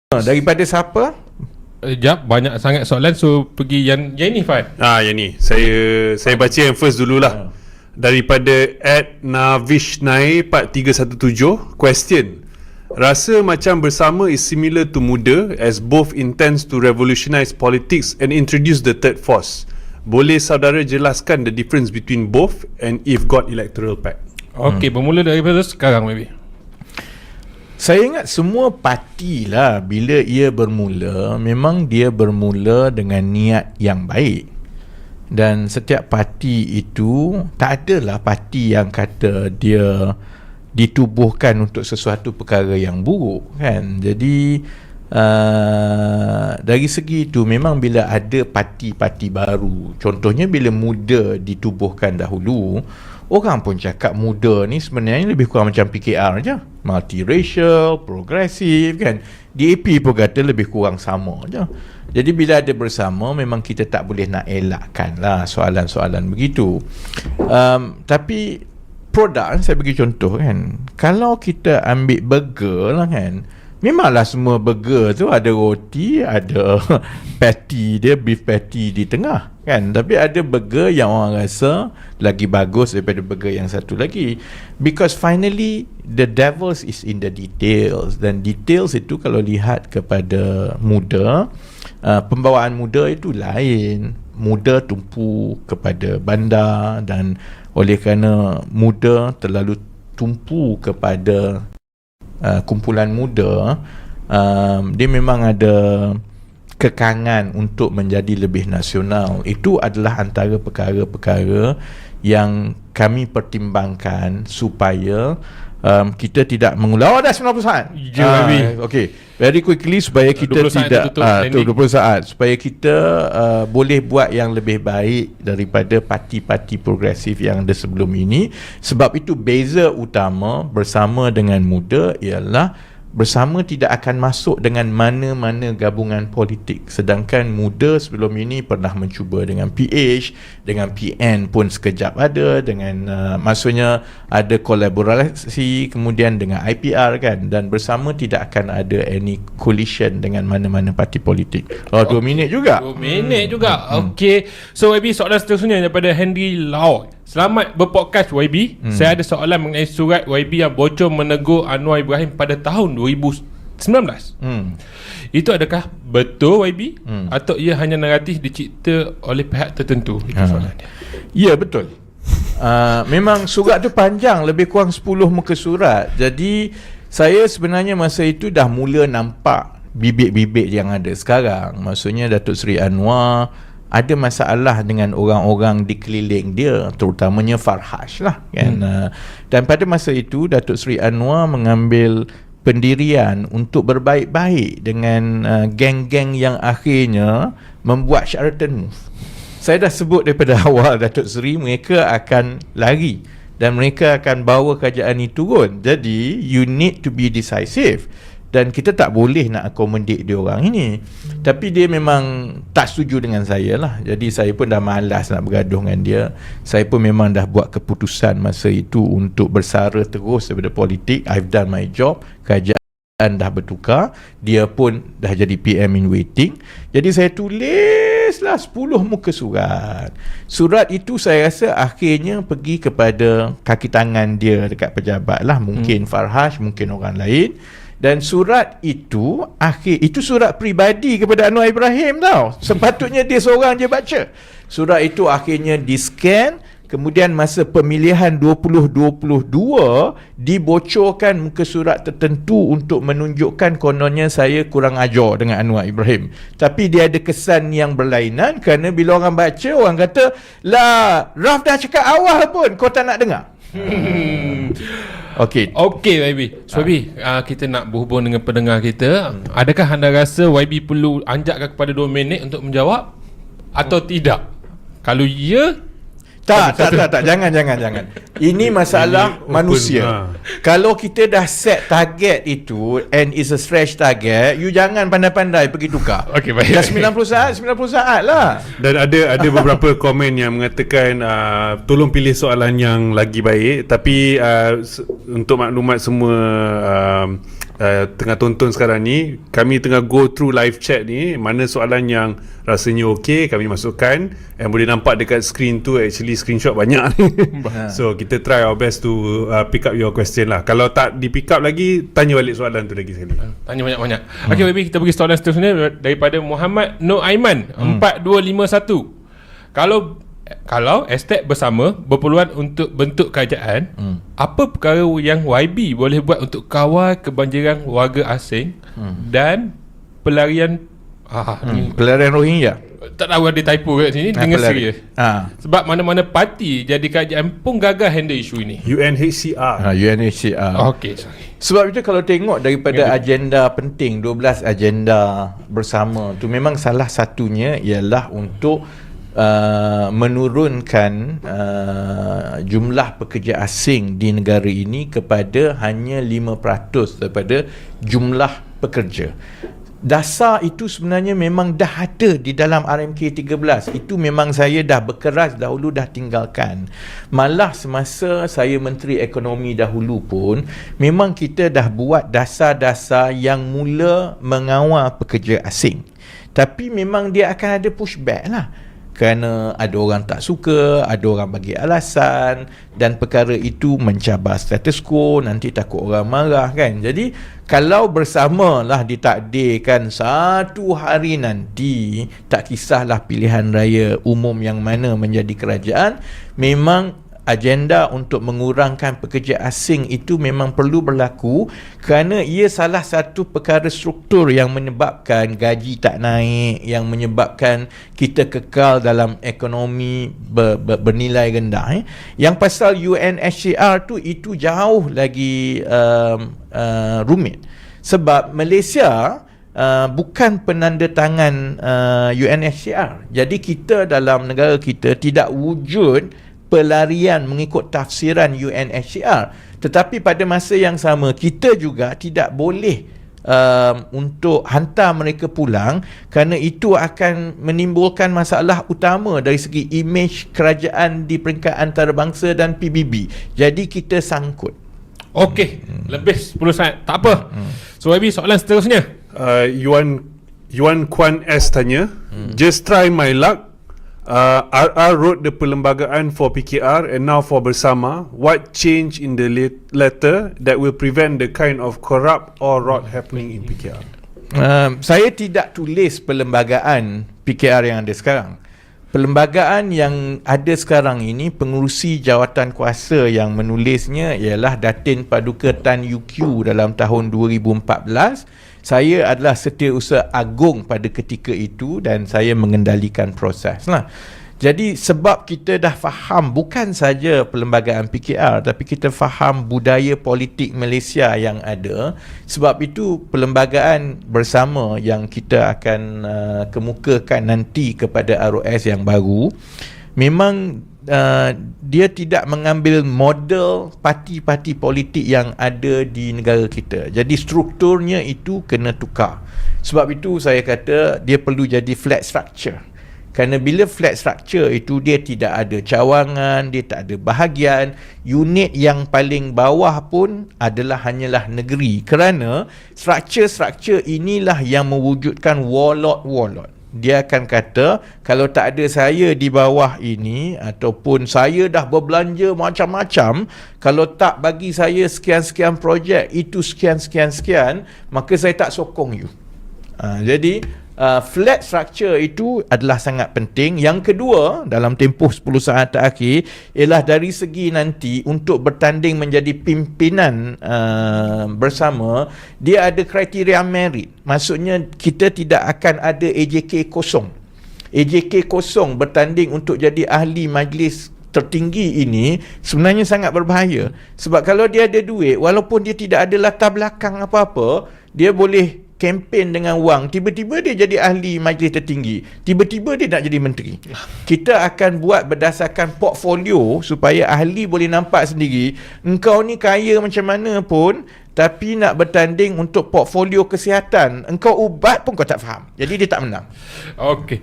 Daripada siapa? Jap, banyak sangat soalan. So pergi yang ni Fad. Yang ni saya baca yang first dululah. Daripada @navishnai4317. Question: rasa macam bersama is similar to muda as both intends to revolutionize politics and introduce the third force. Boleh saudara jelaskan the difference between both and if got electoral pact? Okay, bermula daripada sekarang maybe. Saya ingat semua parti lah bila ia bermula, memang dia bermula dengan niat yang baik. Dan setiap parti itu, tak adalah parti yang kata dia ditubuhkan untuk sesuatu perkara yang buruk, kan. Jadi dari segi itu memang bila ada parti-parti baru, contohnya bila muda ditubuhkan dahulu, orang pun cakap muda ni sebenarnya lebih kurang macam PKR je, multiracial, progresif, kan. DAP pun kata lebih kurang sama je. Jadi bila ada bersama, memang kita tak boleh nak elakkan lah soalan-soalan begitu. Tapi produk, saya bagi contoh kan, kalau kita ambil burger lah kan, memanglah semua burger tu ada roti, ada patty dia, beef patty di tengah kan. Tapi ada burger yang orang rasa lagi bagus daripada burger yang satu lagi. Because finally the devil is in the details. Dan details itu kalau lihat kepada muda, pembawaan muda itu lain. Muda tumpu kepada bandar, dan oleh kerana muda terlalu tumpu kepada kumpulan muda, dia memang ada kekangan untuk menjadi lebih nasional. Itu adalah antara perkara-perkara yang kami pertimbangkan supaya kita tidak mengulang. Dah 90 saat. Okay, very quickly supaya kita 20 saat tidak 20 saat supaya kita boleh buat yang lebih baik daripada parti-parti progresif yang ada sebelum ini. Sebab itu beza utama bersama dengan muda ialah bersama tidak akan masuk dengan mana-mana gabungan politik, sedangkan muda sebelum ini pernah mencuba dengan PH, dengan PN pun sekejap ada, dengan maksudnya ada kolaborasi, kemudian dengan IPR kan, dan bersama tidak akan ada any coalition dengan mana-mana parti politik. 2 minit juga. 2 minit juga. Okay, so YB, soalan seterusnya daripada Henry Lau. Selamat berpodcast YB. Saya ada soalan mengenai surat YB yang bocor menegur Anwar Ibrahim pada tahun 2019. Itu adakah betul YB? Atau ia hanya naratif dicipta oleh pihak tertentu? Itu soalannya. Ya, betul. Memang surat tu panjang, lebih kurang 10 muka surat. Jadi saya sebenarnya masa itu dah mula nampak bibit-bibit yang ada sekarang. Maksudnya Datuk Seri Anwar ada masalah dengan orang-orang di keliling dia, terutamanya Farhash lah kan. Dan pada masa itu Datuk Seri Anwar mengambil pendirian untuk berbaik-baik dengan geng-geng yang akhirnya membuat Sheraton move. Saya dah sebut daripada awal, Datuk Seri mereka akan lari dan mereka akan bawa kerajaan ini turun. Jadi you need to be decisive, dan kita tak boleh nak accommodate dia orang ini. Tapi dia memang tak setuju dengan saya lah. Jadi saya pun dah malas nak bergaduh dengan dia. Saya pun memang dah buat keputusan masa itu untuk bersara terus daripada politik. I've done my job. Kerajaan dah bertukar. Dia pun dah jadi PM in waiting. Jadi saya tulislah 10 muka surat. Surat itu saya rasa akhirnya pergi kepada kaki tangan dia dekat pejabat lah. Mungkin Farhash, mungkin orang lain. Dan surat itu itu surat peribadi kepada Anwar Ibrahim tau. Sepatutnya dia seorang je baca. Surat itu akhirnya di-scan, kemudian masa pemilihan 2022 dibocorkan muka surat tertentu untuk menunjukkan kononnya saya kurang ajar dengan Anwar Ibrahim. Tapi dia ada kesan yang berlainan kerana bila orang baca, orang kata, "Lah, Raf dah cakap awal pun, kau tak nak dengar." Okay, YB. So YB, kita nak berhubung dengan pendengar kita. Adakah anda rasa YB perlu anjakkan kepada 2 minit untuk menjawab atau tidak? Kalau ya, Tak, jangan. Ini masalah manusia. Kalau kita dah set target itu and is a stretch target, you jangan pandai-pandai pergi tukar. Okey, baik. Dah 90 saat lah. Dan ada beberapa komen yang mengatakan tolong pilih soalan yang lagi baik. Tapi untuk maklumat semua tengah tonton sekarang ni, kami tengah go through live chat ni, mana soalan yang rasanya okey kami masukkan, and boleh nampak dekat screen tu actually screenshot banyak ni. So kita try our best to pick up your question lah. Kalau tak di pick up lagi, tanya balik soalan tu lagi sekali. Tanya banyak-banyak. Okey baby, kita pergi soalan seterusnya daripada Muhammad Nur Aiman 4251. Kalau estate bersama berpeluang untuk bentuk kerajaan, apa perkara yang YB boleh buat untuk kawal kebanjiran warga asing dan pelarian Pelarian Rohingya. tak tahu ada typo kat sini, dengar serius. Sebab mana-mana parti jadi kerajaan pun gagal handle isu ini. UNHCR. UNHCR. Okey, sorry. Sebab itu kalau tengok daripada agenda penting, 12 agenda bersama tu, memang salah satunya ialah untuk menurunkan jumlah pekerja asing di negara ini kepada hanya 5% daripada jumlah pekerja. Dasar itu sebenarnya memang dah ada di dalam RMK 13. Itu memang saya dah berkeras dahulu dah tinggalkan. Malah semasa saya Menteri Ekonomi dahulu pun, memang kita dah buat dasar-dasar yang mula mengawal pekerja asing. Tapi memang dia akan ada pushback lah. Kerana ada orang tak suka, ada orang bagi alasan, dan perkara itu mencabar status quo, nanti takut orang marah kan. Jadi kalau bersamalah ditakdirkan satu hari nanti, tak kisahlah pilihan raya umum yang mana menjadi kerajaan, memang agenda untuk mengurangkan pekerja asing itu memang perlu berlaku, kerana ia salah satu perkara struktur yang menyebabkan gaji tak naik, yang menyebabkan kita kekal dalam ekonomi bernilai rendah. Yang pasal UNHCR tu, itu jauh lagi rumit. Sebab Malaysia bukan penandatangan UNHCR. Jadi kita dalam negara kita tidak wujud pelarian mengikut tafsiran UNHCR. Tetapi pada masa yang sama, kita juga tidak boleh untuk hantar mereka pulang, kerana itu akan menimbulkan masalah utama dari segi imej kerajaan di peringkat antarabangsa dan PBB. Jadi kita sangkut. Okey, lebih 10 saat. Tak apa. So YB, soalan seterusnya. Yuan Kwan S tanya, just try my luck. RR wrote the perlembagaan for PKR and now for Bersama. What change in the letter that will prevent the kind of corrupt or rot happening in PKR? Saya tidak tulis perlembagaan PKR yang ada sekarang. Perlembagaan yang ada sekarang ini, pengurusi jawatan kuasa yang menulisnya ialah Datin Paduka Tan UQ dalam tahun 2014. Saya adalah Setiausaha Agung pada ketika itu dan saya mengendalikan proses lah. Jadi sebab kita dah faham bukan saja perlembagaan PKR, tapi kita faham budaya politik Malaysia yang ada, sebab itu perlembagaan bersama yang kita akan kemukakan nanti kepada ROS yang baru, memang dia tidak mengambil model parti-parti politik yang ada di negara kita. Jadi strukturnya itu kena tukar. Sebab itu saya kata dia perlu jadi flat structure. Kerana bila flat structure itu, dia tidak ada cawangan, dia tak ada bahagian. Unit yang paling bawah pun adalah hanyalah negeri. Kerana struktur-struktur inilah yang mewujudkan warlord. Dia akan kata, kalau tak ada saya di bawah ini, ataupun saya dah berbelanja macam-macam, kalau tak bagi saya sekian-sekian projek, itu sekian-sekian, maka saya tak sokong you. Jadi flat structure itu adalah sangat penting. Yang kedua, dalam tempoh 10 saat terakhir, ialah dari segi nanti untuk bertanding menjadi pimpinan bersama, dia ada kriteria merit. Maksudnya kita tidak akan ada AJK kosong. AJK kosong bertanding untuk jadi ahli majlis tertinggi ini sebenarnya sangat berbahaya. Sebab kalau dia ada duit, walaupun dia tidak ada latar belakang apa-apa, dia boleh kempen dengan wang, tiba-tiba dia jadi ahli majlis tertinggi, tiba-tiba dia nak jadi menteri. Kita akan buat berdasarkan portfolio supaya ahli boleh nampak sendiri, engkau ni kaya macam mana pun, tapi nak bertanding untuk portfolio kesihatan, engkau ubat pun kau tak faham. Jadi dia tak menang. Okey.